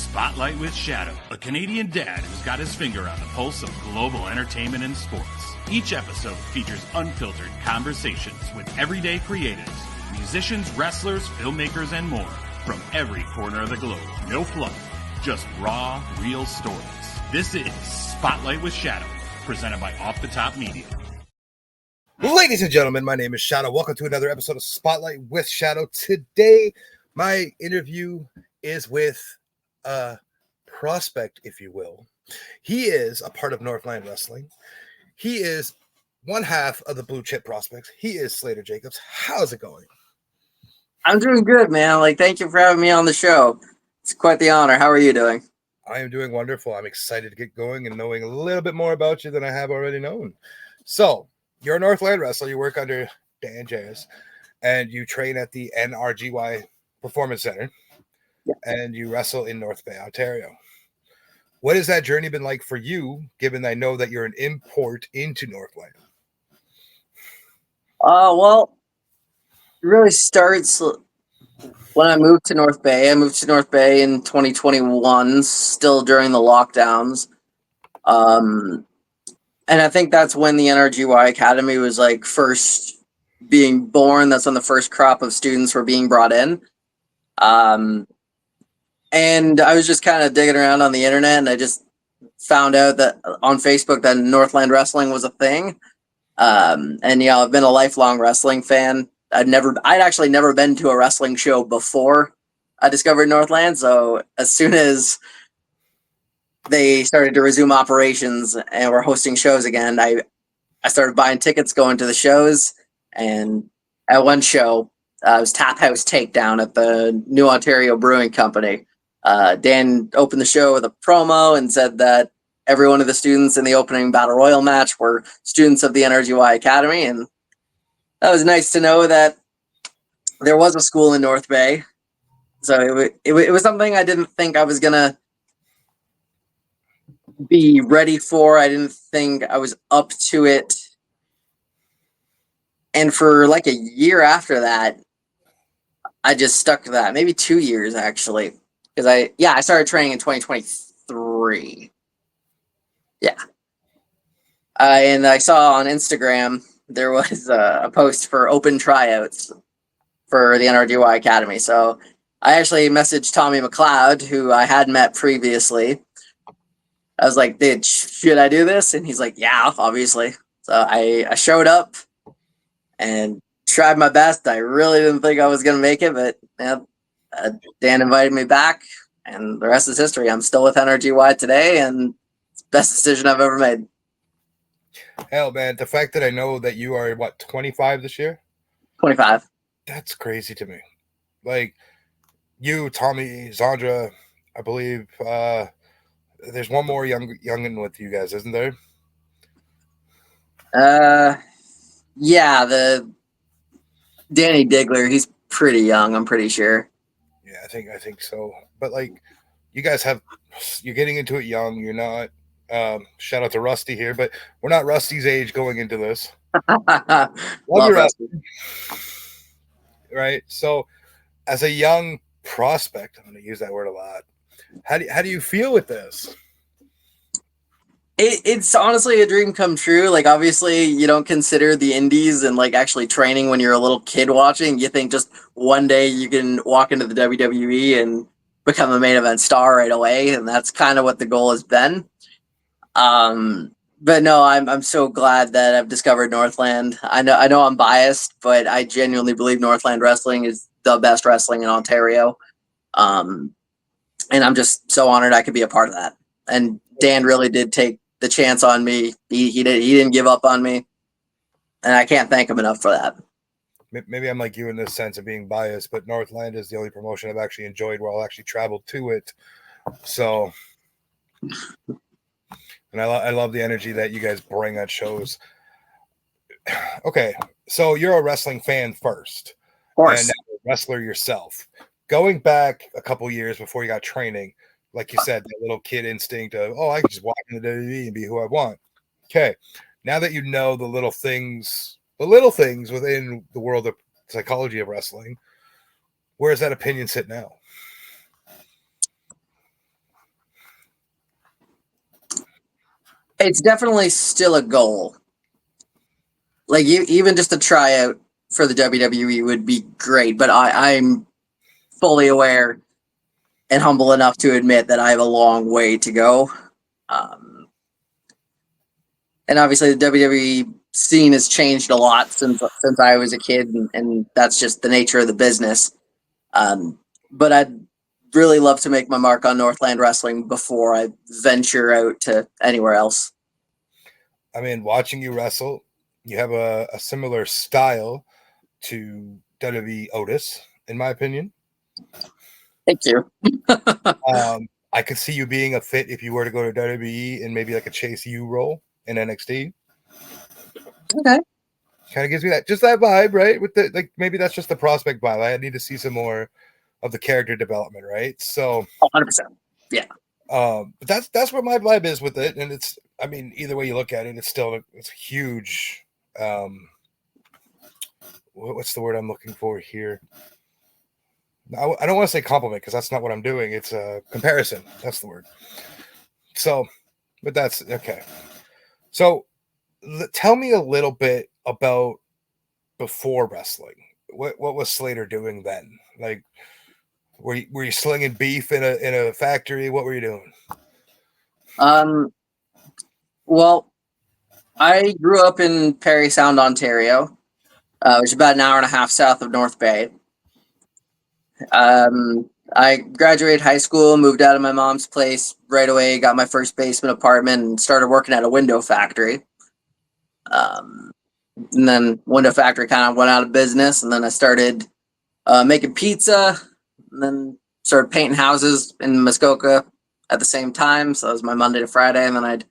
Spotlight with Shadow, a Canadian dad who's got his finger on the pulse of global entertainment and sports. Each episode features unfiltered conversations with everyday creatives, musicians, wrestlers, filmmakers, and more from every corner of the globe. No fluff, just raw, real stories. This is Spotlight with Shadow, presented by Off the Top Media. Ladies and gentlemen, my name is Shadow. Welcome to another episode of Spotlight with Shadow. Today, my interview is with a prospect, if you will. He is a part of Northland Wrestling. He is one half of the Blue Chip Prospects. He is Slater Jacobs. How's it going? I'm doing good, man. Thank you for having me on the show. It's quite the honor. How are you doing? I am doing wonderful. I'm excited to get going and knowing a little bit more about you than I have already known. So, you're a Northland wrestler. You work under Dan Jazz, and you train at the NRGY Performance Center, and you wrestle in North Bay, Ontario. What has that journey been like for you, given I know that you're an import into Northland? Well, it really starts when I moved to North Bay. I moved to North Bay in 2021, still during the lockdowns. And I think that's when the NRGY Academy was first being born. That's when the first crop of students were being brought in. And I was just kind of digging around on the internet, and I just found out that on Facebook that Northland Wrestling was a thing. And I've been a lifelong wrestling fan. I'd actually never been to a wrestling show before I discovered Northland. So as soon as they started to resume operations and were hosting shows again, I started buying tickets, going to the shows. And at one show, it was Tap House Takedown at the New Ontario Brewing Company. Dan opened the show with a promo and said that every one of the students in the opening Battle Royal match were students of the NRGY Academy. And that was nice to know that there was a school in North Bay. So it was something I didn't think I was going to be ready for. I didn't think I was up to it. And for a year after that, I just stuck to that. Maybe 2 years, actually. Because I started training in 2023. Yeah. And I saw on Instagram there was a post for open tryouts for the NRGY Academy. So I actually messaged Tommy McLeod, who I had met previously. I was like, dude, should I do this? And he's like, yeah, obviously. So I showed up and tried my best. I really didn't think I was going to make it, but Dan invited me back, and the rest is history. I'm still with NRGY today, and it's the best decision I've ever made. Hell, man, the fact that I know that you are, 25 this year? 25. That's crazy to me. You, Tommy, Zandra, I believe, there's one more youngin with you guys, isn't there? Yeah, the Danny Diggler. He's pretty young, I'm pretty sure. Yeah, I think so. But you guys you're getting into it young. You're not. Shout out to Rusty here, but we're not Rusty's age going into this. Love you, Rusty. Right. So, as a young prospect, I'm going to use that word a lot. How do you feel with this? It's honestly a dream come true. Obviously, you don't consider the indies and actually training when you're a little kid watching. You think just one day you can walk into the WWE and become a main event star right away, and that's kind of what the goal has been. But no, I'm so glad that I've discovered Northland. I know I'm biased, but I genuinely believe Northland Wrestling is the best wrestling in Ontario. And I'm just so honored I could be a part of that. And Dan really did take the chance on me. He didn't give up on me, and I can't thank him enough for that. Maybe I'm like you in this sense of being biased, but Northland is the only promotion I've actually enjoyed where I'll actually travel to it. So, and I love the energy that you guys bring at shows. Okay, so you're a wrestling fan first, Of course, and now a wrestler yourself. Going back a couple years before you got training, like you said, that little kid instinct of, I can just walk into WWE and be who I want. Okay. Now that you know the little things within the world of psychology of wrestling, where does that opinion sit now? It's definitely still a goal. Like even just a tryout for the WWE would be great, but I'm fully aware and humble enough to admit that I have a long way to go. And obviously, the WWE scene has changed a lot since I was a kid, and that's just the nature of the business. But I'd really love to make my mark on Northland Wrestling before I venture out to anywhere else. I mean, watching you wrestle, you have a similar style to WWE Otis, in my opinion. Thank you. I could see you being a fit if you were to go to WWE in maybe like a Chase U role in NXT. Okay. Kind of gives me that vibe, right? With the like, maybe that's just the prospect vibe. I need to see some more of the character development, right? So, 100%. Yeah. But that's what my vibe is with it, and it's. I mean, either way you look at it, it's huge. What's the word I'm looking for here? I don't want to say compliment because that's not what I'm doing. It's a comparison. That's the word. So, but that's okay. So, tell me a little bit about before wrestling. What was Slater doing then? Like, were you slinging beef in a factory? What were you doing? Well, I grew up in Parry Sound, Ontario, which is about an hour and a half south of North Bay. I graduated high school, moved out of my mom's place right away, got my first basement apartment, and started working at a window factory. And then window factory kind of went out of business, and then I started making pizza, and then started painting houses in Muskoka at the same time. So that was my Monday to Friday, and then I'd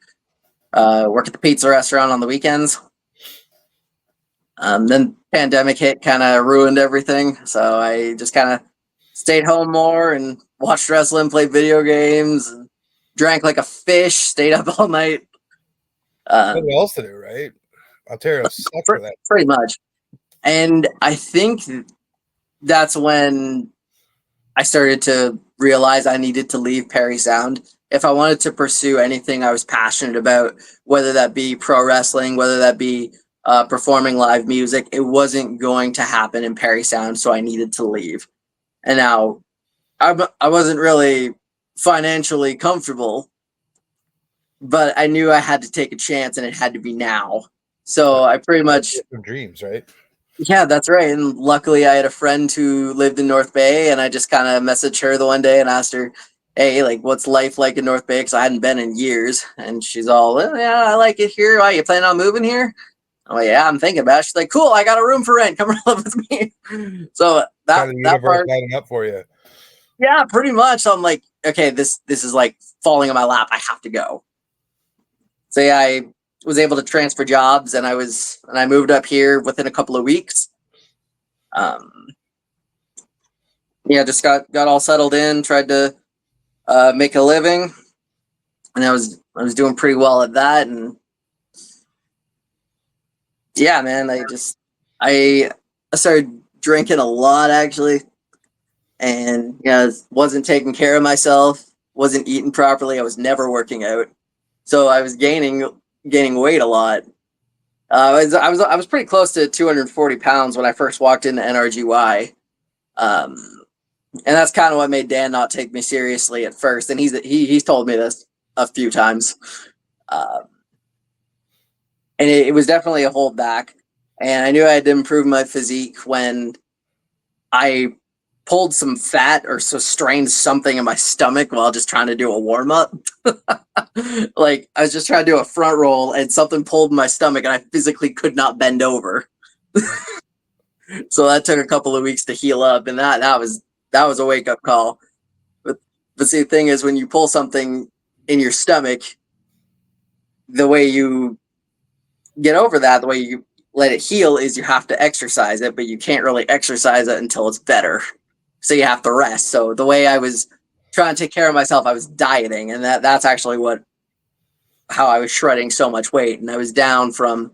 work at the pizza restaurant on the weekends. Then pandemic hit, kind of ruined everything. So I just kind of stayed home more and watched wrestling, played video games, and drank like a fish, stayed up all night. What else to do, right? Ontario sucks for that. Pretty much. And I think that's when I started to realize I needed to leave Parry Sound. If I wanted to pursue anything I was passionate about, whether that be pro wrestling, whether that be performing live music, it wasn't going to happen in Parry Sound, so I needed to leave. And now I wasn't really financially comfortable, but I knew I had to take a chance and it had to be now. So I pretty much dreams, right? Yeah, that's right. And luckily I had a friend who lived in North Bay, and I just kind of messaged her the one day and asked her, hey, like, what's life like in North Bay? Because I hadn't been in years. And she's all, well, yeah, I like it here. Why, you planning on moving here? I'm like, yeah, I'm thinking about it. She's like, cool, I got a room for rent. Come live with me. So that part lining up for you. Yeah, pretty much. So I'm like, okay, this is like falling in my lap. I have to go. So yeah, I was able to transfer jobs, and I moved up here within a couple of weeks. Yeah, just got all settled in, tried to make a living, and I was doing pretty well at that. And yeah, man, I started drinking a lot actually, and wasn't taking care of myself, wasn't eating properly. I was never working out, so I was gaining weight a lot. I was pretty close to 240 pounds when I first walked into NRGY, and that's kind of what made Dan not take me seriously at first. And he's told me this a few times, and it was definitely a holdback. And I knew I had to improve my physique when I pulled some fat or strained something in my stomach while just trying to do a warm up. Like I was just trying to do a front roll and something pulled my stomach and I physically could not bend over. So that took a couple of weeks to heal up, and that was a wake up call. But see, the thing is, when you pull something in your stomach, the way you get over that, the way you let it heal, is you have to exercise it, but you can't really exercise it until it's better. So you have to rest. So the way I was trying to take care of myself, I was dieting, and that's actually how I was shredding so much weight. And I was down from,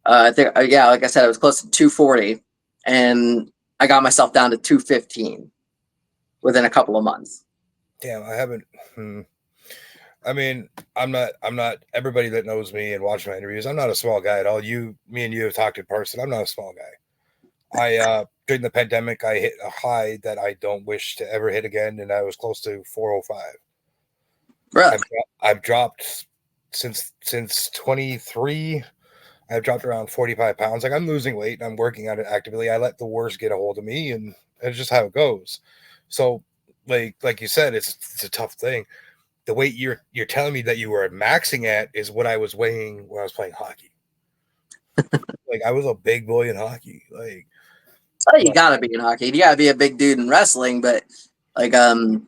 I think, like I said, I was close to 240, and I got myself down to 215 within a couple of months. Damn, I haven't. I mean, I'm not everybody that knows me and watch my interviews. I'm not a small guy at all. Me and you have talked in person. I'm not a small guy. During the pandemic, I hit a high that I don't wish to ever hit again, and I was close to 405. Really? I've dropped since 23. I've dropped around 45 pounds. Like I'm losing weight and I'm working on it actively. I let the worst get a hold of me, and it's just how it goes. So, like you said, it's a tough thing. The weight you're telling me that you were maxing at is what I was weighing when I was playing hockey. Like I was a big boy in hockey. Like Oh, you gotta be in hockey. You gotta be a big dude in wrestling, but like a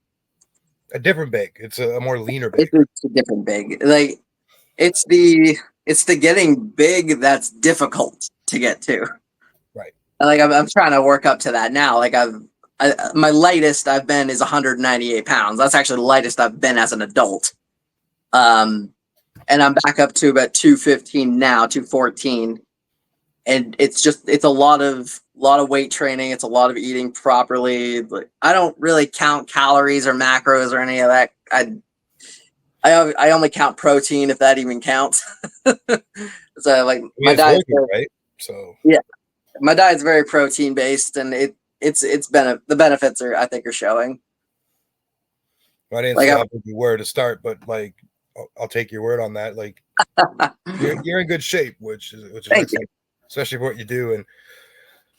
different big. It's a more leaner big. it's a different big. Like it's the getting big that's difficult to get to. Right. Like I'm trying to work up to that now. Like my lightest I've been is 198 pounds. That's actually the lightest I've been as an adult. And I'm back up to about 215 now, 214. And it's a lot of weight training. It's a lot of eating properly. Like, I don't really count calories or macros or any of that. I only count protein if that even counts. So like my diet, right? So yeah, my diet's very protein based, and the benefits are showing. I didn't say how big you were to start, but like I'll take your word on that. Like you're in good shape, which is excellent, especially for what you do. And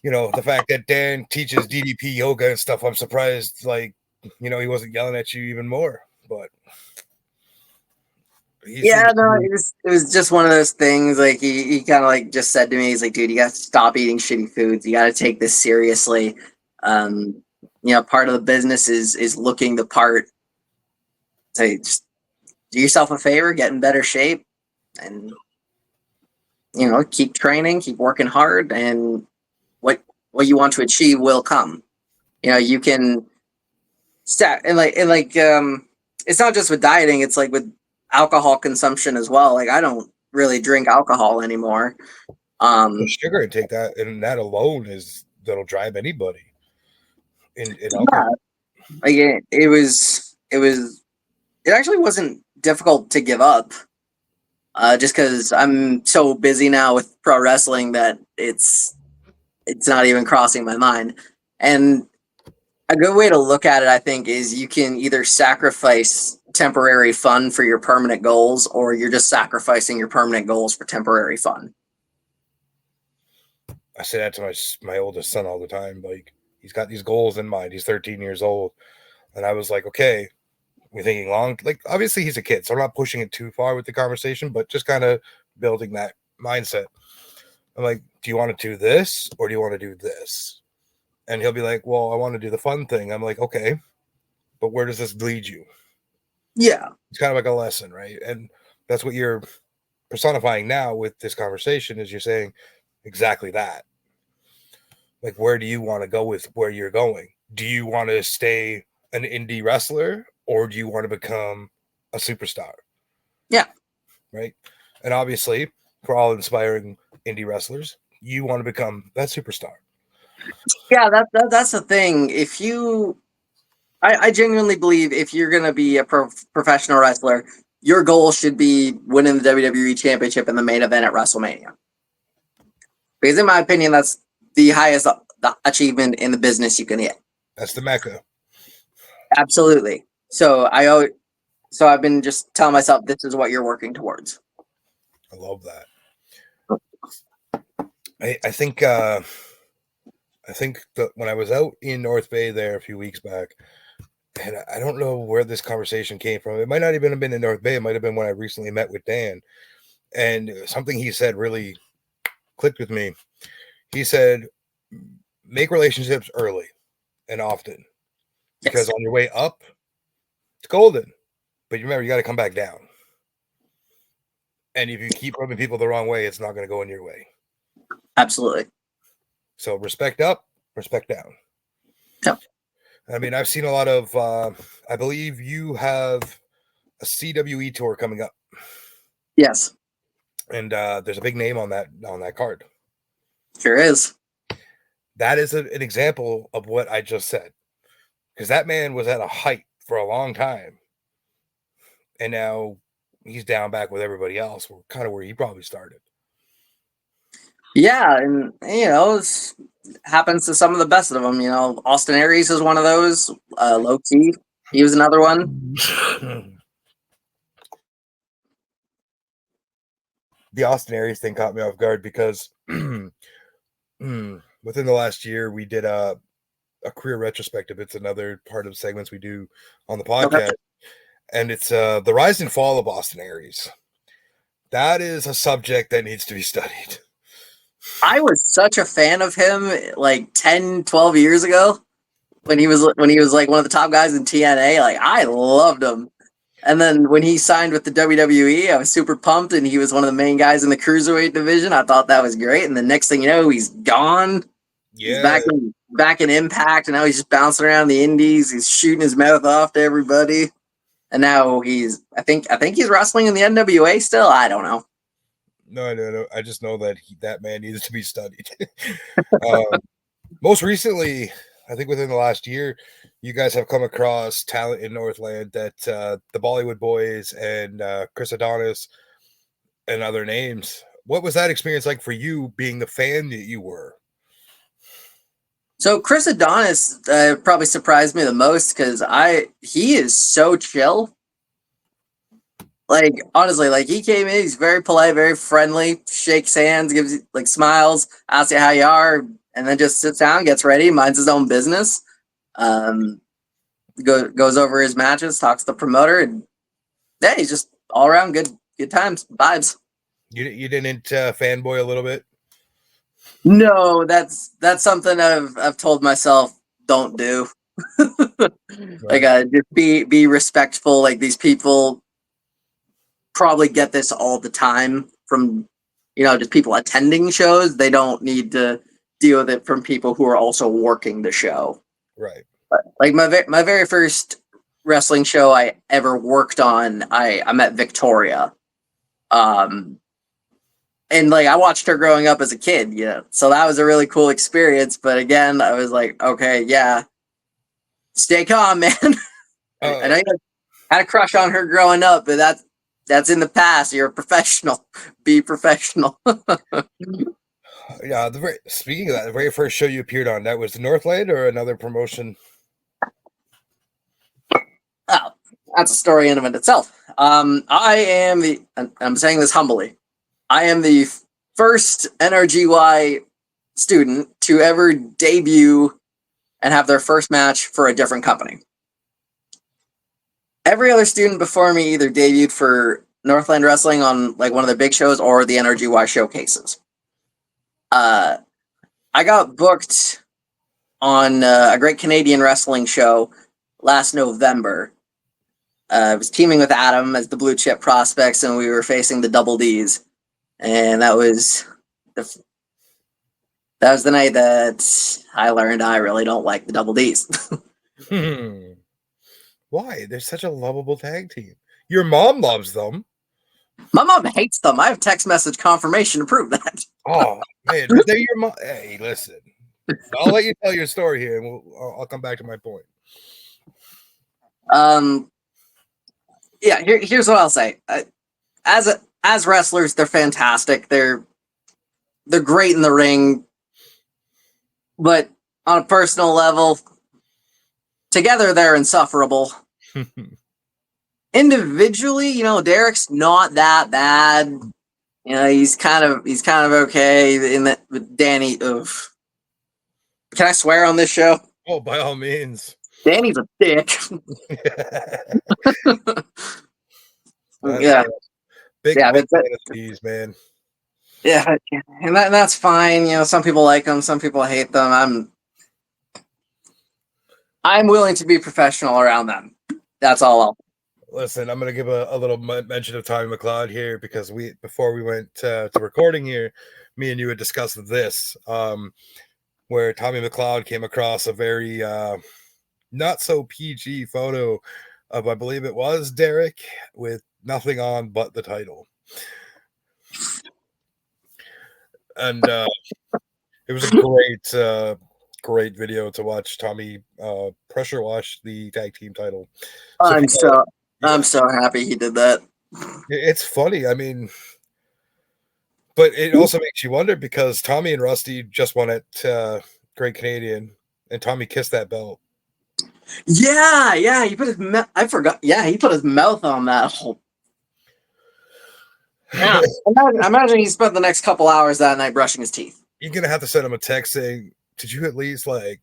you know the fact that Dan teaches DDP yoga and stuff. I'm surprised, like he wasn't yelling at you even more. But it was just one of those things. Like he kind of like just said to me, he's like, dude, you got to stop eating shitty foods. You got to take this seriously. Part of the business is looking the part. So just do yourself a favor, get in better shape, and keep training, keep working hard, and what you want to achieve will come. You can start and it's not just with dieting, it's like with alcohol consumption as well. Like I don't really drink alcohol anymore. The sugar intake that alone that'll drive anybody in alcohol. Like it actually wasn't difficult to give up. Just because I'm so busy now with pro wrestling that it's not even crossing my mind. And a good way to look at it, I think, is you can either sacrifice temporary fun for your permanent goals, or you're just sacrificing your permanent goals for temporary fun. I say that to my oldest son all the time. Like he's got these goals in mind. He's 13 years old. And I was like, okay, we're thinking long. Like obviously he's a kid, so I'm not pushing it too far with the conversation, but just kind of building that mindset. I'm like, do you want to do this or do you want to do this? And he'll be like, well, I want to do the fun thing. I'm like, okay, but where does this lead you? Yeah. It's kind of like a lesson, right? And that's what you're personifying now with this conversation is you're saying exactly that. Like, where do you want to go with where you're going? Do you want to stay an indie wrestler or do you want to become a superstar? Yeah. Right. And obviously, for all inspiring indie wrestlers, you want to become that superstar. Yeah, that's the thing. I genuinely believe if you're going to be a professional wrestler, your goal should be winning the WWE Championship in the main event at WrestleMania. Because in my opinion, that's the highest achievement in the business you can get. That's the Mecca. Absolutely. So I've been just telling myself this is what you're working towards. I love that. I think that when I was out in North Bay there a few weeks back, and I don't know where this conversation came from. It might not even have been in North Bay. It might have been when I recently met with Dan. And something he said really clicked with me. He said, make relationships early and often. Because on your way up, it's golden. But remember, you got to come back down. And if you keep rubbing people the wrong way, it's not going to go in your way. Absolutely. So respect up, respect down. Yep. I mean, I've seen a lot of, I believe you have a CWE tour coming up. Yes. And there's a big name on that card. Sure is. That is an example of what I just said. Because that man was at a height for a long time. and now he's down back with everybody else. We're kind of where he probably started. Yeah, and it happens to some of the best of them. Austin Aries is one of those. Low key, he was another one. The Austin Aries thing caught me off guard because within the last year we did a career retrospective. It's another part of segments we do on the podcast, and it's the rise and fall of Austin Aries. That is a subject that needs to be studied. I was such a fan of him like 10, 12 years ago when he was like one of the top guys in TNA. Like, I loved him. And then when he signed with the WWE, I was super pumped, and he was one of the main guys in the cruiserweight division. I thought that was great. And the next thing you know, he's gone. Yeah. He's back in Impact, and now he's just bouncing around the indies. He's shooting his mouth off to everybody. And now I think he's wrestling in the NWA still. I don't know. No. I just know that that man needs to be studied. Most recently, I think within the last year, you guys have come across talent in Northland that the Bollywood Boys and Chris Adonis and other names. What was that experience like for you, being the fan that you were? So Chris Adonis probably surprised me the most because he is so chill. Like, honestly, like, he came in, he's very polite, very friendly, shakes hands, gives you like smiles, asks you how you are, and then just sits down, gets ready, minds his own business. Goes over his matches, talks to the promoter, and yeah, he's just all around good times, vibes. You didn't fanboy a little bit? No, that's something I've told myself don't do. Like, just be respectful. Like, these people probably get this all the time from just people attending shows. They don't need to deal with it from people who are also working the show. Right. Like, my very first wrestling show I ever worked on, I met Victoria. And like, I watched her growing up as a kid, so that was a really cool experience. But again, I was like, okay, yeah, stay calm, man. I know you had a crush on her growing up, but that's in the past. You're a professional. Be professional. Yeah. Speaking of that, the very first show you appeared on, that was the Northland or another promotion? Oh, that's a story in and of itself. I'm saying this humbly, I am the first NRGY student to ever debut and have their first match for a different company. Every other student before me either debuted for Northland Wrestling on like one of their big shows or the NRGY showcases. I got booked on a great Canadian wrestling show last November. I was teaming with Adam as the Blue Chip Prospects, and we were facing the Double Ds. And that was the night that I learned I really don't like the Double Ds. Why? They're such a lovable tag team. Your mom loves them. My mom hates them. I have text message confirmation to prove that. Oh, man, they're your mom. Hey, listen. I'll let you tell your story here, and I'll come back to my point. Yeah, here's what I'll say. As wrestlers, they're fantastic. They're great in the ring, but on a personal level, together they're insufferable. Individually, Derek's not that bad. He's kind of okay. With Danny, oof. Can I swear on this show? Oh, by all means. Danny's a dick. Yeah. Big fantasies, man. Yeah, and that's fine. Some people like them, some people hate them. I'm willing to be professional around them. That's all. Listen, I'm going to give a little mention of Tommy McLeod here because before we went to recording here, me and you had discussed this, where Tommy McLeod came across a very not so PG photo of, I believe it was Derek, with nothing on but the title. And it was a great video to watch Tommy pressure wash the tag team title. I'm so happy he did that. It's funny. I mean, but it also makes you wonder because Tommy and Rusty just won at Great Canadian, and Tommy kissed that belt. Yeah, he put his I forgot. Yeah, he put his mouth on that whole. Yeah, imagine he spent the next couple hours that night brushing his teeth. You're gonna have to send him a text saying, "Did you at least like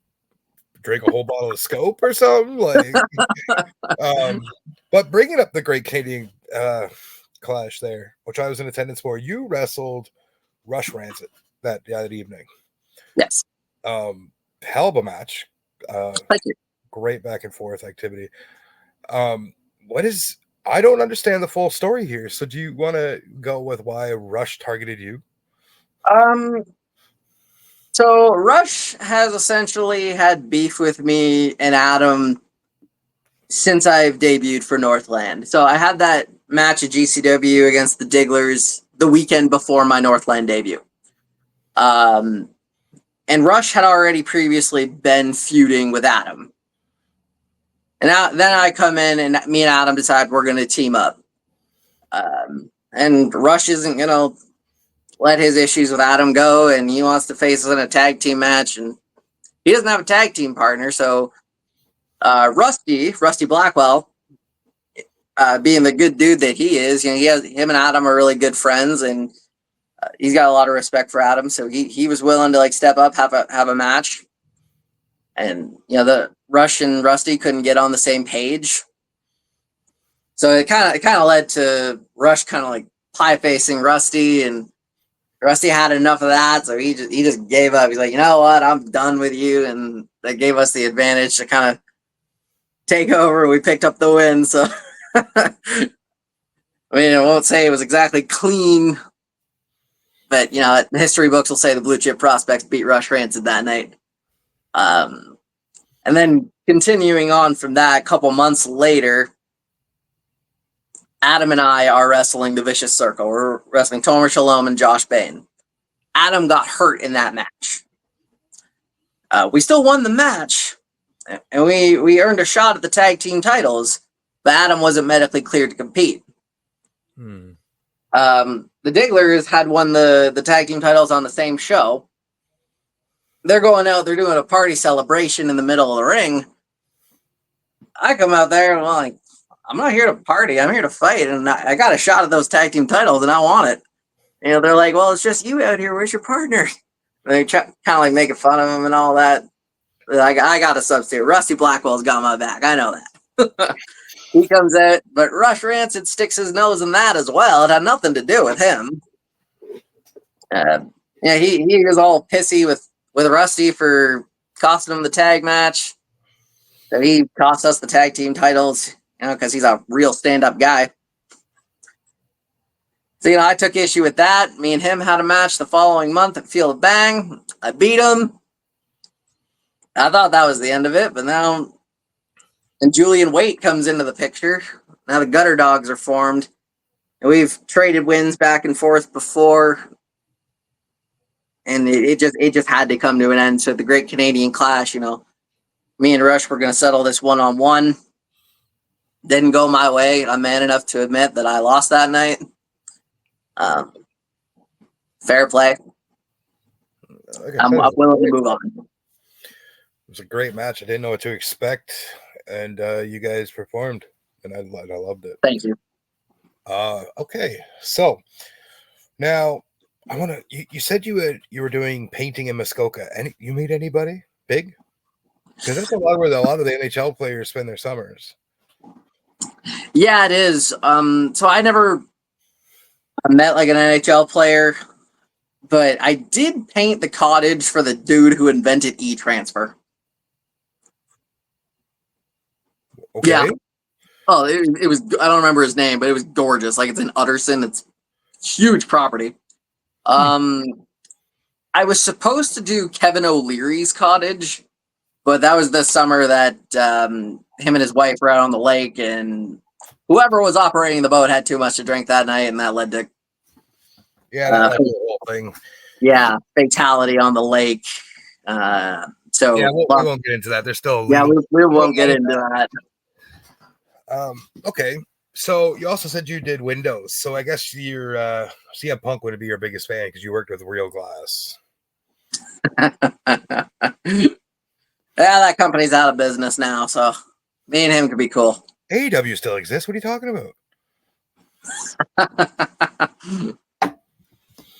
drink a whole bottle of Scope or something?" Like, but bringing up the Great Canadian clash there, which I was in attendance for, you wrestled Rush Rancid that evening. Yes. Hell of a match. Thank you. Great back and forth activity. I don't understand the full story here. So do you want to go with why Rush targeted you? So Rush has essentially had beef with me and Adam since I've debuted for Northland. So I had that match at GCW against the Digglers the weekend before my Northland debut. And Rush had already previously been feuding with Adam. And then I come in and me and Adam decide we're going to team up. And Rush isn't going to let his issues with Adam go, and he wants to face us in a tag team match, and he doesn't have a tag team partner. So Rusty Blackwell, being the good dude that he is, him and Adam are really good friends, and he's got a lot of respect for Adam. So he was willing to like step up, have a match. And the Rush and Rusty couldn't get on the same page, so it kind of led to Rush kind of like pie facing Rusty, and Rusty had enough of that, so he just gave up. He's like, you know what, I'm done with you, and that gave us the advantage to kind of take over. We picked up the win, so I mean, I won't say it was exactly clean, but the history books will say the Blue Chip Prospects beat Rush Rancid that night. And then continuing on from that, a couple months later, Adam and I are wrestling the Vicious Circle. We're wrestling Tomer Shalom and Josh Bain. Adam got hurt in that match. We still won the match, and we earned a shot at the tag team titles, but Adam wasn't medically cleared to compete. The Digglers had won the tag team titles on the same show. They're going out, they're doing a party celebration in the middle of the ring. I come out there and I'm like, I'm not here to party, I'm here to fight, and I got a shot at those tag team titles and I want it. They're like, well, it's just you out here, where's your partner? And they kind of like making fun of him and all that. I got a substitute. Rusty Blackwell's got my back, I know that. He comes out, but Rush Rancid sticks his nose in that as well. It had nothing to do with him. He was all pissy with Rusty for costing him the tag match. So he cost us the tag team titles, because he's a real stand-up guy. So, I took issue with that. Me and him had a match the following month at Field of Bang. I beat him. I thought that was the end of it, but now and Julian Waite comes into the picture. Now the Gutter Dogs are formed. And we've traded wins back and forth before. And it just had to come to an end. So the Great Canadian Clash, me and Rush were going to settle this one-on-one. Didn't go my way. I'm man enough to admit that I lost that night. Fair play. I'm willing to move on. It was a great match. I didn't know what to expect, and you guys performed, and I loved it. Thank you. Okay, so now I want to. You said you were doing painting in Muskoka. You meet anybody big? Because that's a lot where a lot of the NHL players spend their summers. Yeah, it is. So I never met like an NHL player, but I did paint the cottage for the dude who invented e-transfer. Okay. Yeah. Oh, it was. I don't remember his name, but it was gorgeous. Like, it's in Utterson. It's huge property. I was supposed to do Kevin O'Leary's cottage, but that was the summer that him and his wife were out on the lake, and whoever was operating the boat had too much to drink that night, and that led to the whole thing. Yeah, fatality on the lake. So yeah, we won't get into that. There's still we won't get into that. Okay, So you also said you did Windows. So I guess your CM Punk would be your biggest fan because you worked with Real Glass. Yeah, that company's out of business now, so me and him could be cool. AEW still exists. What are you talking about?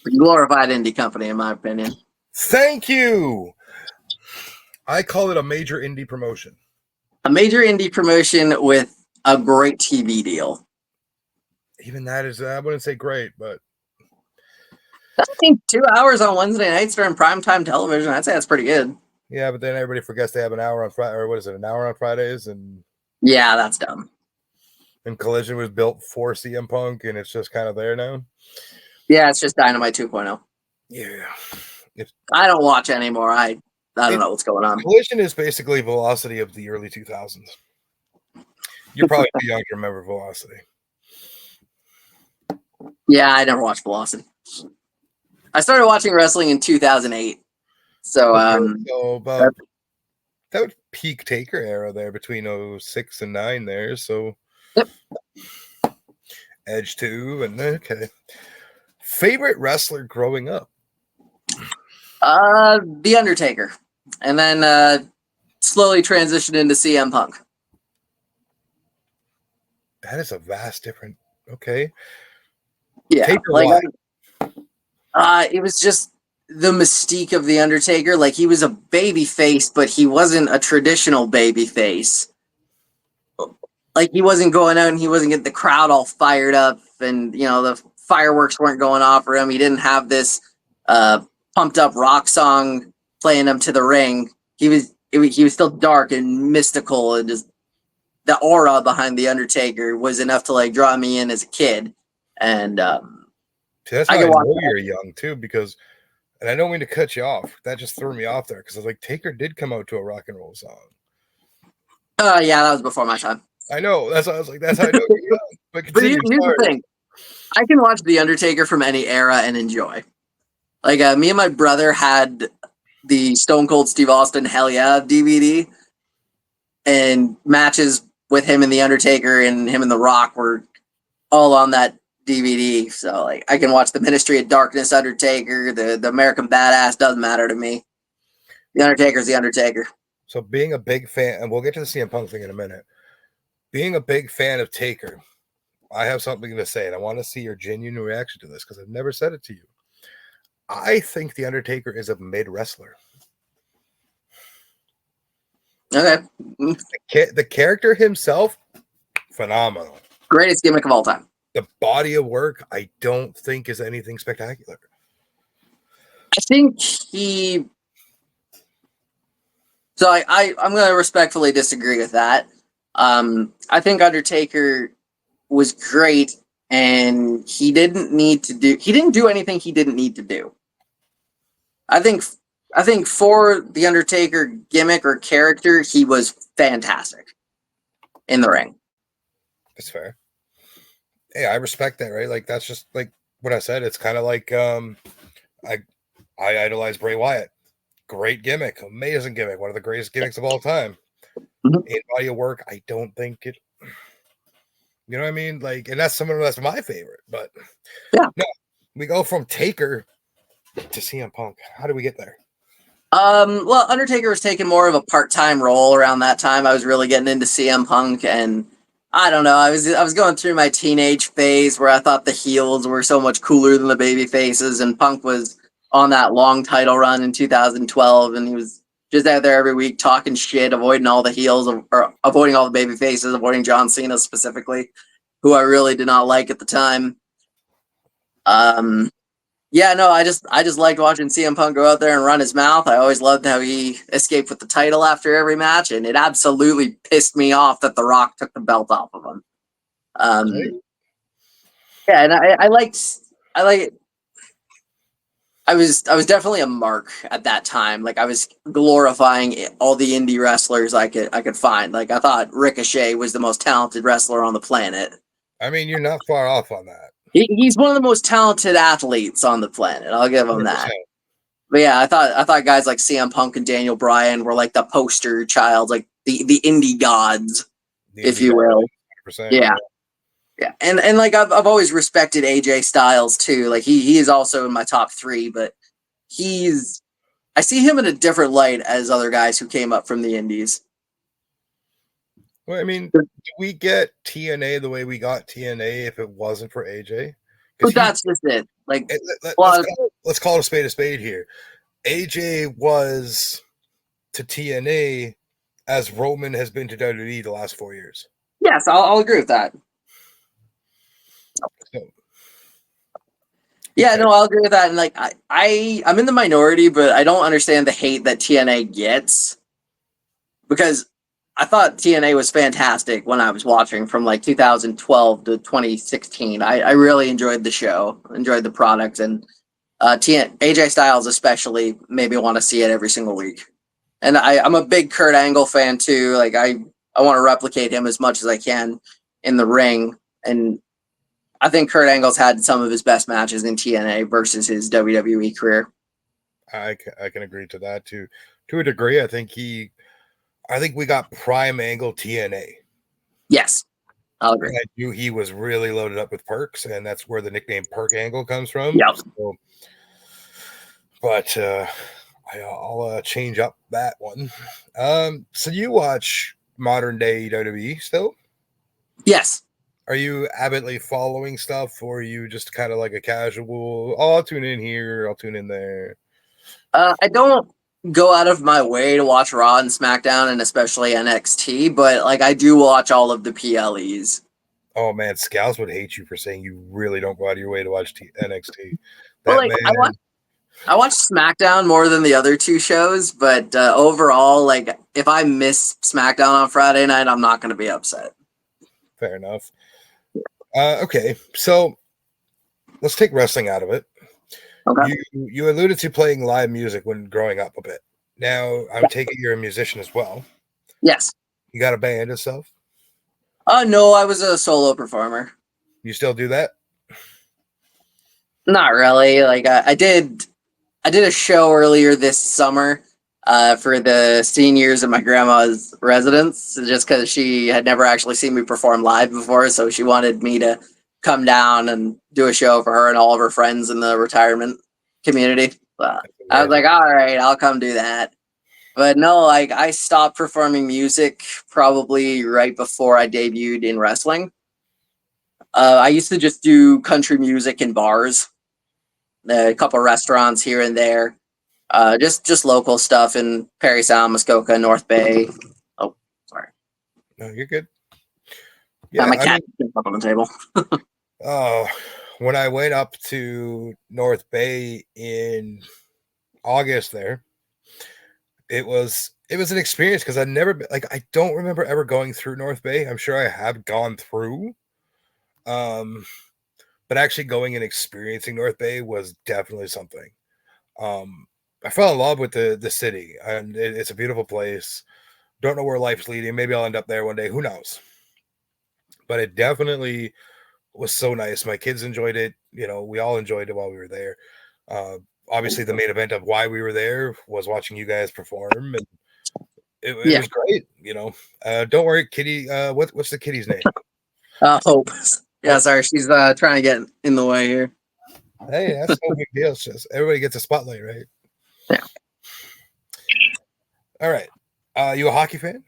Glorified indie company, in my opinion. Thank you. I call it a major indie promotion. A major indie promotion with a great TV deal. Even that is, I wouldn't say great, but I think 2 hours on Wednesday nights during primetime television, I'd say that's pretty good. yeah, but then everybody forgets they have an hour on Friday, or what is it, an hour on Fridays? And yeah, that's dumb. And Collision was built for CM Punk, and it's just kind of there now. Yeah, it's just Dynamite 2.0. Yeah. I don't watch anymore. I don't know what's going on. Collision is basically Velocity of the early 2000s. You're probably too young to remember Velocity. Yeah, I never watched Velocity. I started watching wrestling in 2008. So, that was peak Taker era there between 06 and 09 there. So, yep. Edge 2 and okay. Favorite wrestler growing up? The Undertaker, and then slowly transitioned into CM Punk. That is a vast different. Okay. Yeah, Taker, like it was just the mystique of the Undertaker. Like, he was a baby face, but he wasn't a traditional baby face. Like, he wasn't going out and he wasn't getting the crowd all fired up, and the fireworks weren't going off for him. He didn't have this pumped up rock song playing him to the ring. He was still dark and mystical, and just the aura behind the Undertaker was enough to like draw me in as a kid. And see, that's how I know you're young too, because, and I don't mean to cut you off. That just threw me off there because I was like, Taker did come out to a rock and roll song. Yeah, that was before my time. I know. That's why I was like, that's how I know you're young. But here's the thing. I can watch The Undertaker from any era and enjoy. Like, me and my brother had the Stone Cold Steve Austin Hell Yeah DVD, and matches with him and The Undertaker and him and The Rock were all on that DVD. So, like, I can watch the Ministry of Darkness Undertaker, the American Badass, doesn't matter to me. The Undertaker's The Undertaker. So being a big fan, and we'll get to the CM Punk thing in a minute, being a big fan of Taker, I have something to say, and I want to see your genuine reaction to this because I've never said it to you. I think The Undertaker is a mid wrestler. Okay. The character himself, phenomenal. Greatest gimmick of all time. The body of work, I don't think is anything spectacular. I think he... So I'm going to respectfully disagree with that. I think Undertaker was great, and he didn't do anything he didn't need to do. I think for the Undertaker gimmick or character, he was fantastic in the ring. That's fair. Yeah, I respect that, right? Like, that's just like what I said. It's kind of like I idolize Bray Wyatt. Great gimmick, amazing gimmick, one of the greatest gimmicks of all time. Mm-hmm. In body of work, I don't think it. You know what I mean? Like, and that's my favorite. But yeah, no, we go from Taker to CM Punk. How do we get there? Well, Undertaker was taking more of a part-time role around that time. I was really getting into CM Punk, and I don't know. I was going through my teenage phase where I thought the heels were so much cooler than the baby faces, and Punk was on that long title run in 2012, and he was just out there every week talking shit, avoiding all the heels, or avoiding all the baby faces, avoiding John Cena specifically, who I really did not like at the time. Yeah, no, I just liked watching CM Punk go out there and run his mouth. I always loved how he escaped with the title after every match, and it absolutely pissed me off that The Rock took the belt off of him. Yeah, and I was definitely a mark at that time. Like, I was glorifying all the indie wrestlers I could find. Like, I thought Ricochet was the most talented wrestler on the planet. I mean, you're not far off on that. He's one of the most talented athletes on the planet. I'll give him 100%. That. But yeah, I thought guys like CM Punk and Daniel Bryan were like the poster child, like the indie gods, if you will. 100%. Yeah. Yeah, and like I've always respected AJ Styles too. Like he is also in my top 3, but I see him in a different light as other guys who came up from the indies. Well, I mean, do we get TNA the way we got TNA if it wasn't for AJ? But that's just it. Like, let's call it a spade here. AJ was to TNA as Roman has been to WWE the last 4 years. Yes, I'll agree with that. So, yeah, no, I'll agree with that. And like, I'm in the minority, but I don't understand the hate that TNA gets, because I thought TNA was fantastic when I was watching from like 2012 to 2016. I really enjoyed the show, enjoyed the product, and AJ Styles especially made me want to see it every single week. And I'm a big Kurt Angle fan too. Like I want to replicate him as much as I can in the ring. And I think Kurt Angle's had some of his best matches in TNA versus his WWE career. I can agree to that too. To a degree, I think we got prime Angle TNA. Yes, I'll agree. I knew he was really loaded up with perks, and that's where the nickname Perk Angle comes from. Yep. So, but I'll change up that one. So you watch modern day WWE still? Yes. Are you avidly following stuff, or are you just kind of like a casual? Oh, I'll tune in here, I'll tune in there. I don't go out of my way to watch Raw and SmackDown, and especially NXT, but like I do watch all of the PLEs. Oh man, Scouts would hate you for saying you really don't go out of your way to watch NXT. Well, like I watch SmackDown more than the other 2 shows, but overall, like if I miss SmackDown on Friday night, I'm not going to be upset. Fair enough. Okay, so let's take wrestling out of it. Okay. You alluded to playing live music when growing up a bit. Now, I'm taking you're a musician as well. Yes. You got a band and stuff? No, I was a solo performer. You still do that? Not really. Like I did a show earlier this summer for the seniors at my grandma's residence, just because she had never actually seen me perform live before, so she wanted me to come down and do a show for her and all of her friends in the retirement community. I was like, all right, I'll come do that. But no, like I stopped performing music probably right before I debuted in wrestling. I used to just do country music in bars, a couple restaurants here and there, just local stuff in Perry Sound, Muskoka, North Bay. Oh, sorry. No, you're good. Yeah, my cat up on the table. When I went up to North Bay in August there, it was an experience because I don't remember ever going through North Bay. I'm sure I have gone through. But actually going and experiencing North Bay was definitely something. I fell in love with the city, and it's a beautiful place. Don't know where life's leading. Maybe I'll end up there one day. Who knows? But it definitely was so nice. My kids enjoyed it. You know, we all enjoyed it while we were there. Obviously, the main event of why we were there was watching you guys perform, and it was great. You know, don't worry, Kitty. What's the kitty's name? Hope. Yeah, sorry, she's trying to get in the way here. Hey, that's no big deal. It's just everybody gets a spotlight, right? Yeah. All right. You a hockey fan?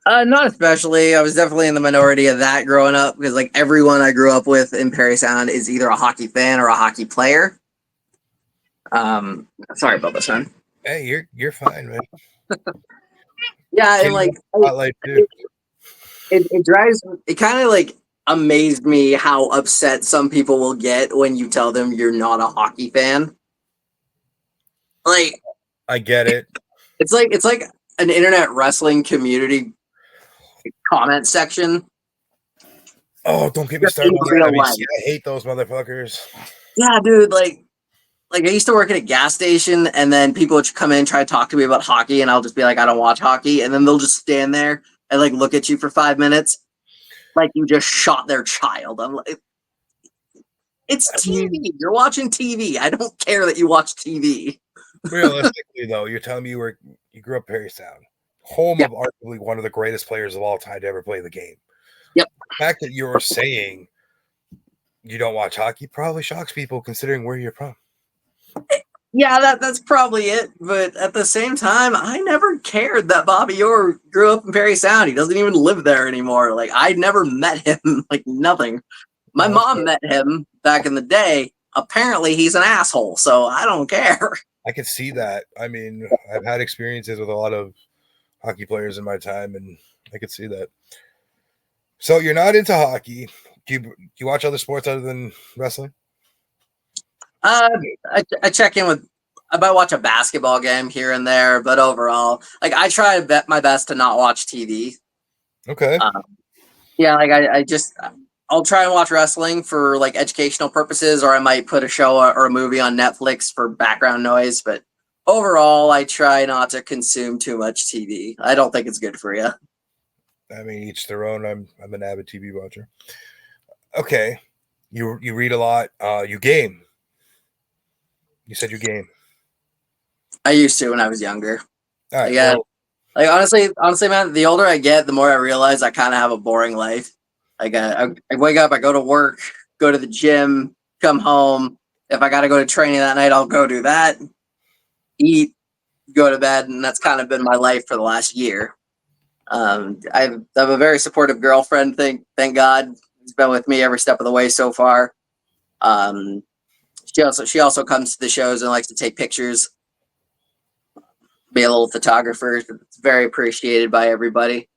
Not especially. I was definitely in the minority of that growing up because like everyone I grew up with in Perry Sound is either a hockey fan or a hockey player. Sorry about this, man. Hey, you're fine, man. Yeah, and like it drives. It kind of like amazed me how upset some people will get when you tell them you're not a hockey fan. Like, I get it. It's like an internet wrestling community comment section. Oh, don't get me started on that. I hate those motherfuckers. Yeah, dude. Like I used to work at a gas station, and then people would come in and try to talk to me about hockey, and I'll just be like, I don't watch hockey, and then they'll just stand there and like look at you for 5 minutes, like you just shot their child. I'm like, it's TV. You're watching TV. I don't care that you watch TV. Realistically, though, you're telling me you grew up Perry Sound, home of arguably one of the greatest players of all time to ever play the game. Yep. fact that you're saying you don't watch hockey probably shocks people considering where you're from. Yeah, that's probably it. But at the same time, I never cared that Bobby Orr grew up in Perry Sound. He doesn't even live there anymore. Like, I never met him. Like, nothing. My mom met him back in the day. Apparently, he's an asshole, so I don't care. I can see that. I mean, I've had experiences with a lot of hockey players in my time, and I could see that. So you're not into hockey. Do you watch other sports other than wrestling? I check in with. I might watch a basketball game here and there, but overall, like I try to bet my best to not watch TV. Okay. Yeah, like I'll try and watch wrestling for like educational purposes, or I might put a show or a movie on Netflix for background noise. But overall, I try not to consume too much TV. I don't think it's good for you. I mean, each their own. I'm an avid TV watcher. Okay, you read a lot. You game. You said you game. I used to when I was younger. All right. Yeah. Like honestly, man, the older I get, the more I realize I kind of have a boring life. Like I wake up, I go to work, go to the gym, come home. If I got to go to training that night, I'll go do that. Eat, go to bed, and that's kind of been my life for the last year. I have a very supportive girlfriend. Thank God, she's been with me every step of the way so far. She also comes to the shows and likes to take pictures. Be a little photographer. It's very appreciated by everybody.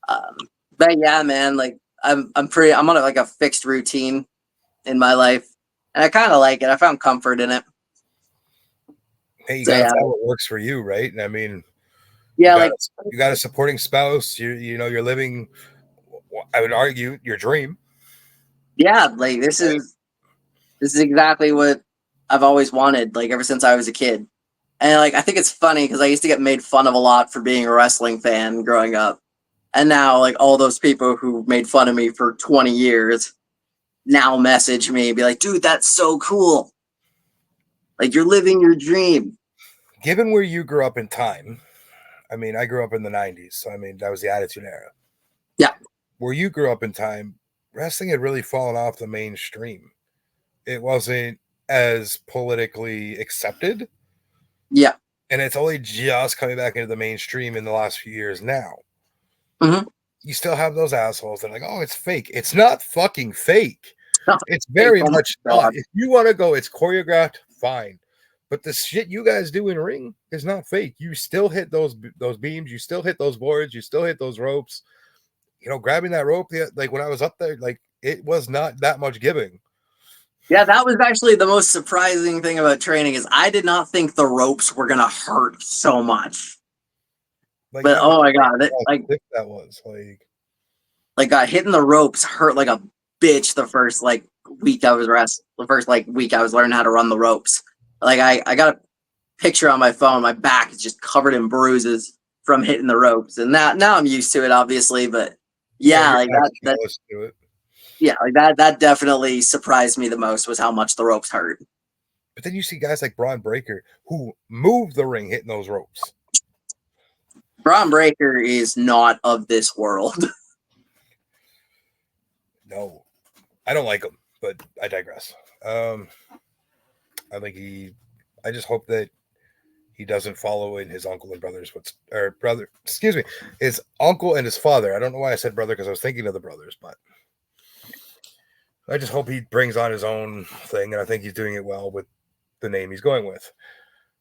But yeah, man, like I'm on like a fixed routine in my life, and I kind of like it. I found comfort in it. Hey, that's how it works for you, right? I mean, yeah, you got a supporting spouse. You know, you're living. I would argue your dream. Yeah, like this is exactly what I've always wanted. Like ever since I was a kid. And like I think it's funny because I used to get made fun of a lot for being a wrestling fan growing up. And now like all those people who made fun of me for 20 years now message me and be like, dude, that's so cool. Like you're living your dream. Given where you grew up in time, I mean, I grew up in the 90s. So I mean, that was the Attitude Era. Yeah. Where you grew up in time, wrestling had really fallen off the mainstream. It wasn't as politically accepted. Yeah. And it's only just coming back into the mainstream in the last few years now. Mm-hmm. You still have those assholes that are like, oh, it's fake. It's not fucking fake. No, it's very much not. If you want to go, it's choreographed, fine. But the shit you guys do in ring is not fake. You still hit those beams. You still hit those boards. You still hit those ropes. You know, grabbing that rope, like when I was up there, like it was not that much giving. Yeah, that was actually the most surprising thing about training is I did not think the ropes were gonna hurt so much. Like, but oh my god, that was like hitting the ropes hurt like a bitch the first like week I was week I was learning how to run the ropes. Like I got a picture on my phone. My back is just covered in bruises from hitting the ropes, and now I'm used to it, obviously. But yeah, like that. Yeah, like that definitely surprised me the most was how much the ropes hurt. But then you see guys like Braun Breaker who move the ring hitting those ropes. Braun Breaker is not of this world. No, I don't like him, but I digress. I think I just hope that he doesn't follow in his uncle and his uncle and his father. I don't know why I said brother because I was thinking of the brothers, but I just hope he brings on his own thing, and I think he's doing it well with the name he's going with.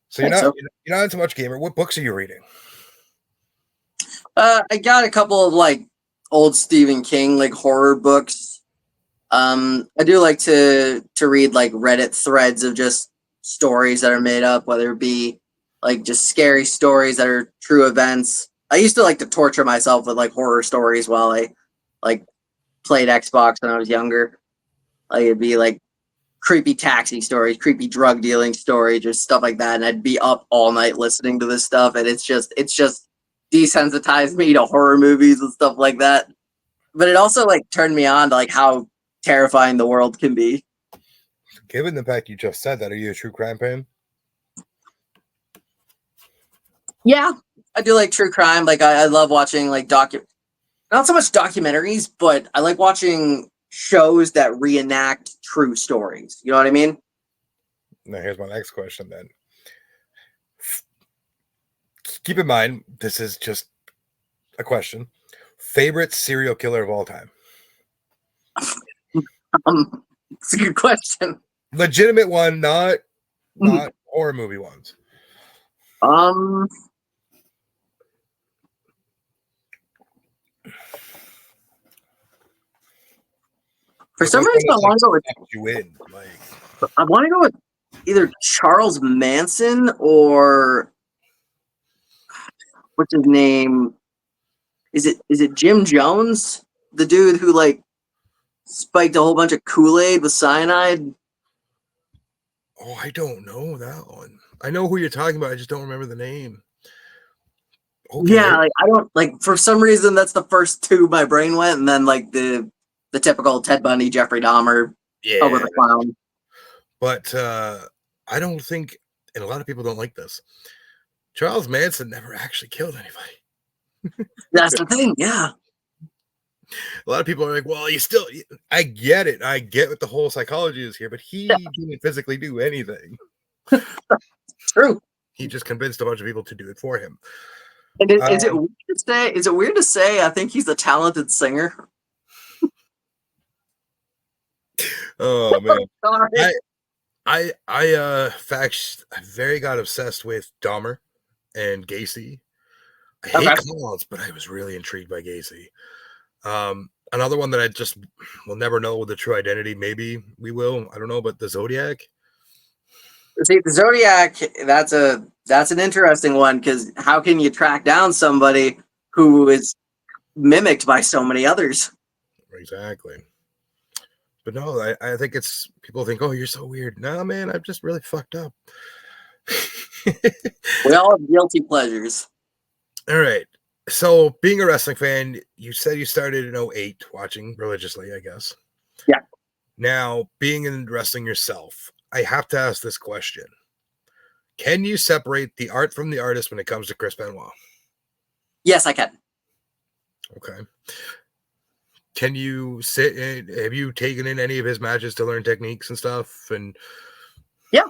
So you're not into much gamer. What books are you reading? I got a couple of like old Stephen King like horror books. I do like to read like Reddit threads of just stories that are made up, whether it be like just scary stories that are true events. I used to like to torture myself with like horror stories while I like played Xbox when I was younger. Like it'd be like creepy taxi stories, creepy drug dealing stories, just stuff like that. And I'd be up all night listening to this stuff, and it's just desensitized me to horror movies and stuff like that. But it also like turned me on to like how terrifying the world can be. Given the fact you just said that, are you a true crime fan? Yeah, I do like true crime. Like I love watching like not so much documentaries, but I like watching shows that reenact true stories. You know what I mean? Now, here's my next question then. Keep in mind, this is just a question. Favorite serial killer of all time? It's a good question. Legitimate one, not horror movie ones. For some reason, I want to go with you in. I want to go with either Charles Manson or what's his name? Is it Jim Jones, the dude who like spiked a whole bunch of Kool-Aid with cyanide? Oh, I don't know that one. I know who you're talking about. I just don't remember the name. Okay. Yeah, like I don't like for some reason that's the first two my brain went, and then like the typical Ted Bundy, Jeffrey Dahmer, over the clown. But I don't think, and a lot of people don't like this. Charles Manson never actually killed anybody. That's the thing, yeah. A lot of people are like, well, I get it. I get what the whole psychology is here, but he didn't physically do anything. True. He just convinced a bunch of people to do it for him. And is it weird to say? Is it weird to say? I think he's a talented singer. Oh man, Sorry. I very got obsessed with Dahmer and Gacy. I hate clowns, but I was really intrigued by Gacy. Another one that I just will never know the true identity. Maybe we will. I don't know, but the Zodiac. See, the Zodiac, that's an interesting one because how can you track down somebody who is mimicked by so many others? Exactly. But no, I think it's people think, oh, you're so weird. No, man, I'm just really fucked up. We all have guilty pleasures. All right. So being a wrestling fan, you said you started in 2008 watching religiously, I guess. Yeah. Now, being in wrestling yourself, I have to ask this question. Can you separate the art from the artist when it comes to Chris Benoit? Yes, I can. Okay. Can you sit in, have you taken in any of his matches to learn techniques and stuff? And yeah,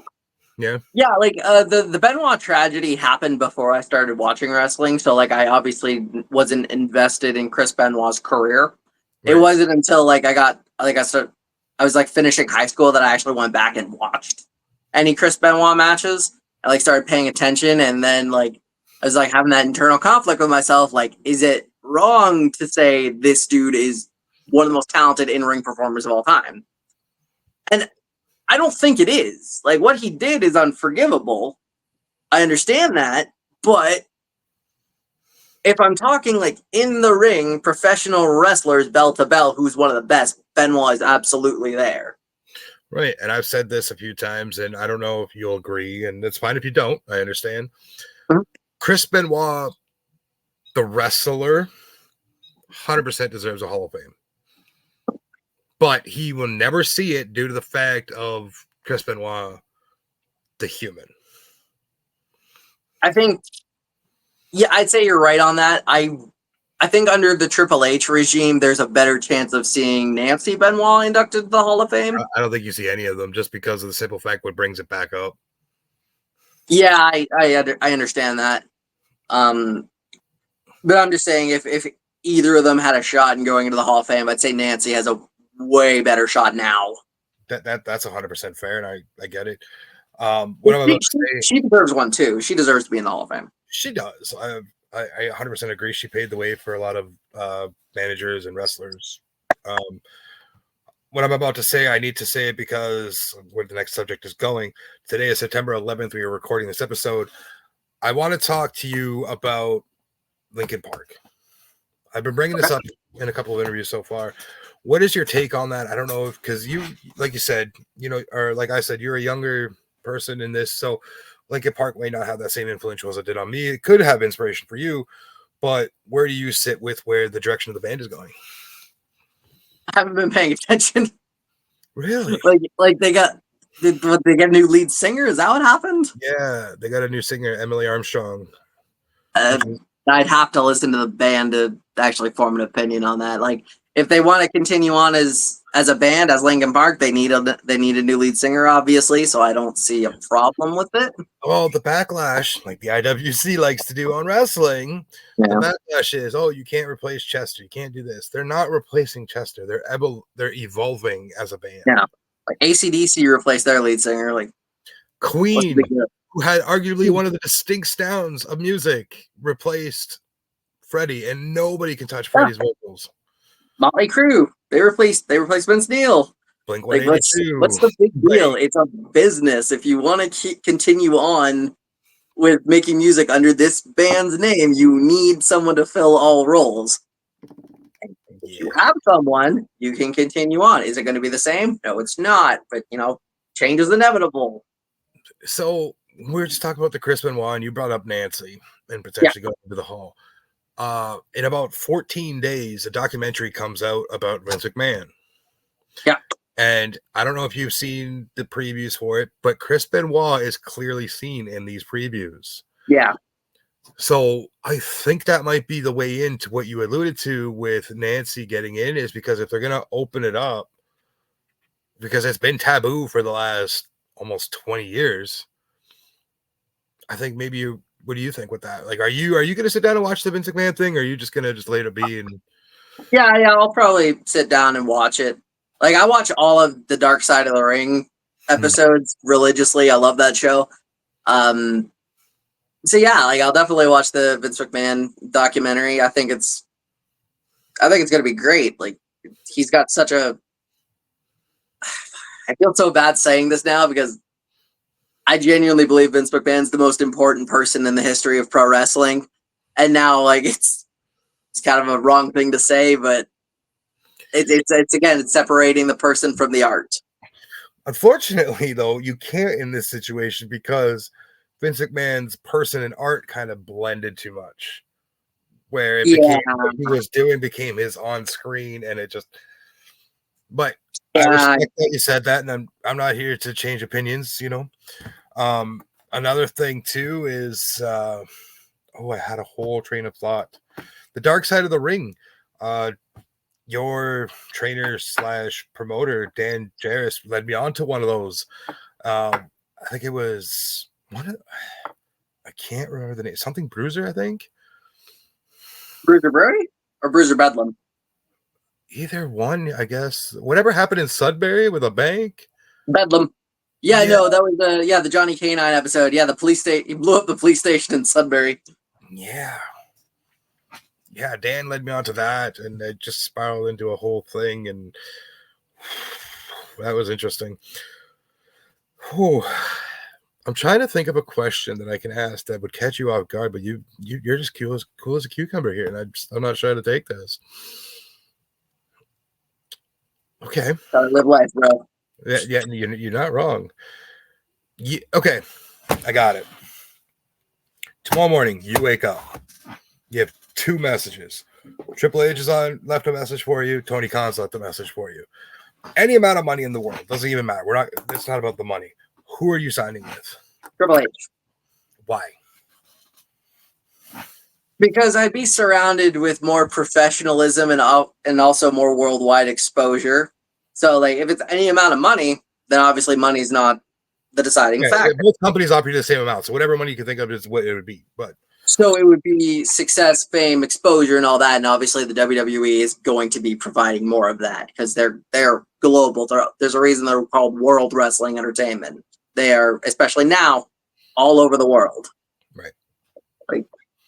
like the Benoit tragedy happened before I started watching wrestling, so like I obviously wasn't invested in Chris Benoit's career. Right. It wasn't until I was like finishing high school that I actually went back and watched any Chris Benoit matches. I like started paying attention, and then like I was like having that internal conflict with myself. Like, is it wrong to say this dude is one of the most talented in-ring performers of all time? And I don't think it is. Like, what he did is unforgivable. I understand that, but if I'm talking like in the ring, professional wrestlers bell to bell, who's one of the best, Benoit is absolutely there. Right. And I've said this a few times, and I don't know if you'll agree, and it's fine if you don't. I understand. Mm-hmm. Chris Benoit, the wrestler, 100% deserves a Hall of Fame. But he will never see it due to the fact of Chris Benoit, the human. I think, yeah, I'd say you're right on that. I think under the Triple H regime, there's a better chance of seeing Nancy Benoit inducted to the Hall of Fame. I don't think you see any of them just because of the simple fact what brings it back up. Yeah, I understand that. But I'm just saying if either of them had a shot in going into the Hall of Fame, I'd say Nancy has a way better shot now. That's 100% fair, and I get it. She deserves one too. She deserves to be in the Hall of Fame. She does. I 100% agree. She paved the way for a lot of managers and wrestlers. What I'm about to say, I need to say it because where the next subject is going. Today is September 11th. We are recording this episode. I want to talk to you about Linkin Park. I've been bringing this up in a couple of interviews so far. What is your take on that? I don't know, because you, like you said, or like I said, you're a younger person in this, so Linkin Park may not have that same influential as it did on me. It could have inspiration for you, but where do you sit with where the direction of the band is going? I haven't been paying attention. Really? Like they got a new lead singer? Is that what happened? Yeah, they got a new singer, Emily Armstrong. I'd have to listen to the band to actually form an opinion on that. Like, if they want to continue on as a band, as Linkin Park, they need a new lead singer, obviously. So I don't see a problem with it. Well, the backlash, like the IWC likes to do on wrestling, the backlash is, oh, you can't replace Chester. You can't do this. They're not replacing Chester. They're evolving as a band. Yeah, like AC/DC replaced their lead singer. Like Queen, who had arguably one of the distinct sounds of music, replaced Freddie, and nobody can touch Freddie's vocals. Motley Crue, they replaced Vince Neil. Blink-182. What's the big deal? It's a business. If you want to continue on with making music under this band's name, you need someone to fill all roles. And if you have someone, you can continue on. Is it going to be the same? No, it's not. But change is inevitable. So we're just talking about the Chris Benoit, and you brought up Nancy and potentially going to the Hall. In about 14 days, a documentary comes out about Vince McMahon. Yeah. And I don't know if you've seen the previews for it, but Chris Benoit is clearly seen in these previews. Yeah. So I think that might be the way into what you alluded to with Nancy getting in, is because if they're going to open it up, because it's been taboo for the last almost 20 years, I think maybe what do you think with that? Like, are you going to sit down and watch the Vince McMahon thing, or are you just going to just let it be? And yeah, I'll probably sit down and watch it. Like, I watch all of the Dark Side of the Ring episodes religiously. I love that show. So yeah, like, I'll definitely watch the Vince McMahon documentary. I think it's going to be great. Like, he's got such a. I feel so bad saying this now because I genuinely believe Vince McMahon's the most important person in the history of pro wrestling. And now, like, it's kind of a wrong thing to say, but it's separating the person from the art. Unfortunately, though, you can't in this situation because Vince McMahon's person and art kind of blended too much. Where it became what he was doing became his on screen, and it just. But I respect that you said that, and I'm not here to change opinions, Another thing too is I had a whole train of thought. The Dark Side of the Ring. Your trainer / promoter, Dan Jarrus, led me on to one of those. I think it was I can't remember the name. Something Bruiser, I think. Bruiser Brody or Bruiser Bedlam? Either one, I guess. Whatever happened in Sudbury with a bank? Bedlam. Yeah, no, that was the Johnny Canine episode. Yeah, the police station. He blew up the police station in Sudbury. Yeah. Yeah, Dan led me on to that, and it just spiraled into a whole thing, and that was interesting. Whew. I'm trying to think of a question that I can ask that would catch you off guard, but you're just cool as a cucumber here, and I'm not sure how to take this. Okay. Gotta live life, bro. Yeah, you're not wrong. Okay, I got it. Tomorrow morning, you wake up. You have 2 messages. Triple H is left a message for you. Tony Khan's left a message for you. Any amount of money in the world, doesn't even matter. It's not about the money. Who are you signing with? Triple H. Why? Because I'd be surrounded with more professionalism and also more worldwide exposure. So, like, if it's any amount of money, then obviously money's not the deciding factor. Both companies offer you the same amount, so whatever money you can think of is what it would be. But so it would be success, fame, exposure, and all that. And obviously, the WWE is going to be providing more of that because they're global. There's a reason they're called World Wrestling Entertainment. They are, especially now, all over the world. Right.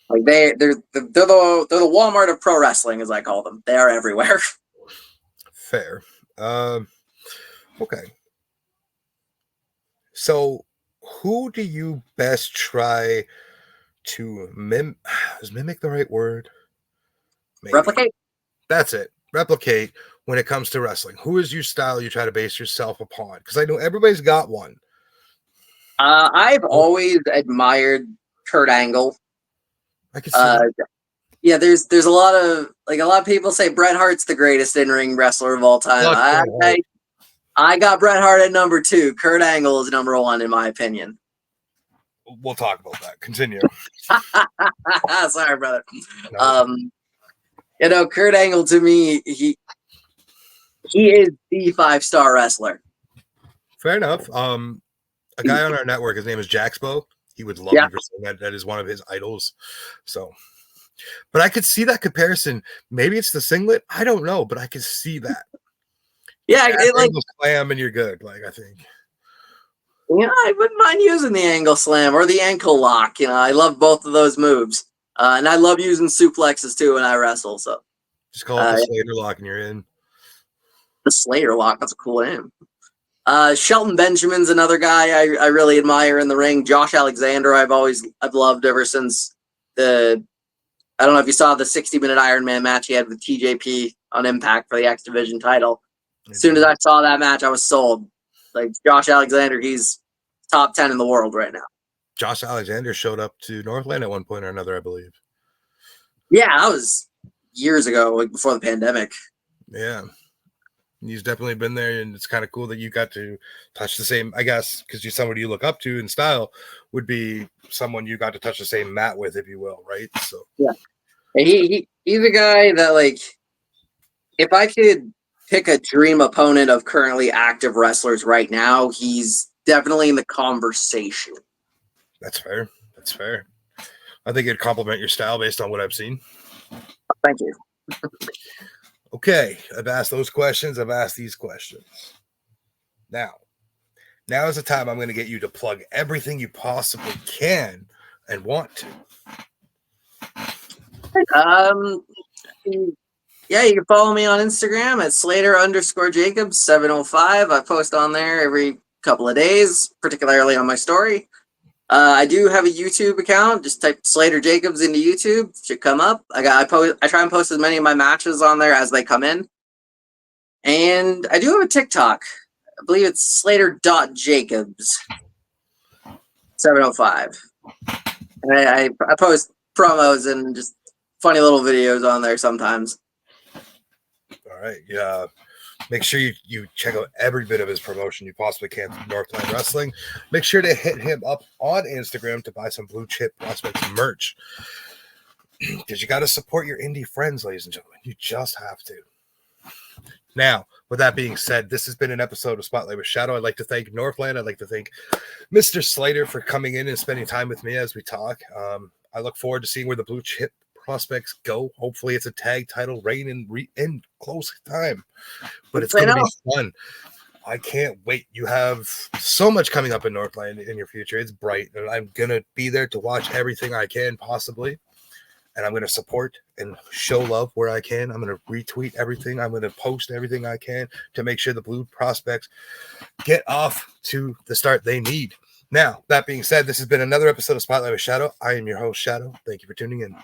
Like they're the Walmart of pro wrestling, as I call them. They are everywhere. Fair. Okay. So, who do you best try to mimic? Is mimic the right word? Maybe. Replicate? That's it. Replicate when it comes to wrestling. Who is your style you try to base yourself upon? Because I know everybody's got one. I've always admired Kurt Angle. I can see that. Yeah, there's a lot of people say Bret Hart's the greatest in-ring wrestler of all time. I got Bret Hart at number 2. Kurt Angle is number 1 in my opinion. we'll talk about that. Continue. Sorry, brother. No. Kurt Angle, to me, he is the 5-star wrestler. Fair enough. A guy on our network, his name is Jaxpo. He would love you for saying that. That is one of his idols. So, but I could see that comparison. Maybe it's the singlet. I don't know, but I could see that. Yeah, it slam and you're good. Like, I think. Yeah, I wouldn't mind using the angle slam or the ankle lock. I love both of those moves. And I love using suplexes too when I wrestle. So just call it the Slater lock and you're in. The Slater lock. That's a cool name. Shelton Benjamin's another guy I really admire in the ring. Josh Alexander, I've loved ever since I don't know if you saw the 60-minute Iron Man match he had with TJP on Impact for the X Division title. As soon as I saw that match, I was sold. Like, Josh Alexander, he's top 10 in the world right now. Josh Alexander showed up to Northland at one point or another, I believe. Yeah, that was years ago, like before the pandemic. Yeah. He's definitely been there, and it's kind of cool that you got to touch the same, I guess, because you're somebody you look up to in style, would be someone you got to touch the same mat with, if you will, right? So yeah, he's a guy that, like, if I could pick a dream opponent of currently active wrestlers right now, he's definitely in the conversation. That's fair. That's fair. I think it'd complement your style based on what I've seen. Thank you. Okay, I've asked those questions. I've asked these questions. Now is the time I'm going to get you to plug everything you possibly can and want to. Yeah, you can follow me on Instagram at Slater_Jacobs 705. I post on there every couple of days, particularly on my story. I do have a YouTube account. Just type Slater Jacobs into YouTube. It should come up. I try and post as many of my matches on there as they come in. And I do have a TikTok. I believe it's Slater.Jacobs 705. And I post promos and just funny little videos on there sometimes. All right. Yeah. Make sure you check out every bit of his promotion you possibly can from Northland Wrestling. Make sure to hit him up on Instagram to buy some Blue Chip Prospects merch. Because you got to support your indie friends, ladies and gentlemen. You just have to. Now, with that being said, this has been an episode of Spotlight with Shadow. I'd like to thank Northland. I'd like to thank Mr. Slater for coming in and spending time with me as we talk. I look forward to seeing where the Blue Chip Prospects go. Hopefully it's a tag title reign in close time, but it's going to be fun. I can't wait. You have so much coming up in Northland in your future. It's bright, and I'm going to be there to watch everything I can possibly, and I'm going to support and show love where I can. I'm going to retweet everything. I'm going to post everything I can to make sure the Blue Prospects get off to the start they need. Now, that being said, this has been another episode of Spotlight with Shadow. I am your host, Shadow. Thank you for tuning in.